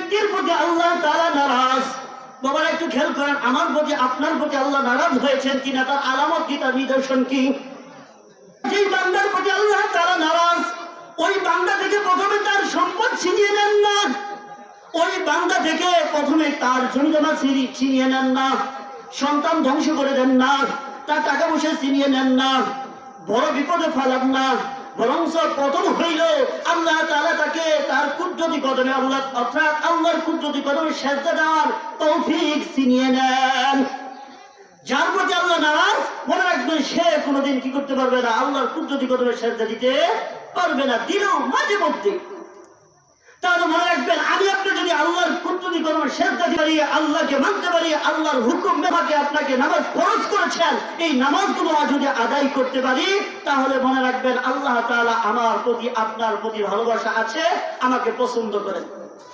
ব্যক্তির প্রতি আল্লাহ তাআলা নারাজ। বাবারা একটু খেয়াল করেন, আমার প্রতি আপনার প্রতি আল্লাহ নারাজ হয়েছেন কিনা, তার আলামত কি, তার নিদর্শন কি? যেই বান্দার প্রতি আল্লাহ তাআলা নারাজ, ওই বান্দা থেকে প্রথমে তার সম্পদ ছিনিয়ে নেন না, ওই বান্দা থেকে প্রথমে তার জমিজমা ছিনিয়ে নেন না, সন্তান ধ্বংস করে দেন না, তার টাকা পয়সা ছিনিয়ে নেন না, বড় বিপদে ফেলান না, বরং প্রথম হইল আল্লাহ তাআলা তাকে তার কুদরতি কদমে, আল্লাহ অর্থাৎ আল্লাহর কুদরতি কদমে সেজদা দেওয়ার তৌফিক ছিনিয়ে নেন। যার প্রতি আল্লাহ নারাজ, মনে রাখবেন সে কোনোদিন কি করতে পারবে না, আল্লাহর কুদরতি কদমে সেজদা দিতে পারবে না, দিলেও মাঝে মধ্যে। তাহলে মনে রাখবেন, আমি আপনি যদি আল্লাহর কুদরতি কদমে সেজদা দিতে পারি, আল্লাহকে মানতে পারি, আল্লাহর হুকুম মেনে আপনাকে নামাজ ফরজ করেছেন, এই নামাজগুলো যদি আদায় করতে পারি, তাহলে মনে রাখবেন আল্লাহ তাআলা আমার প্রতি আপনার প্রতি ভালোবাসা আছে, আমাকে পছন্দ করেন।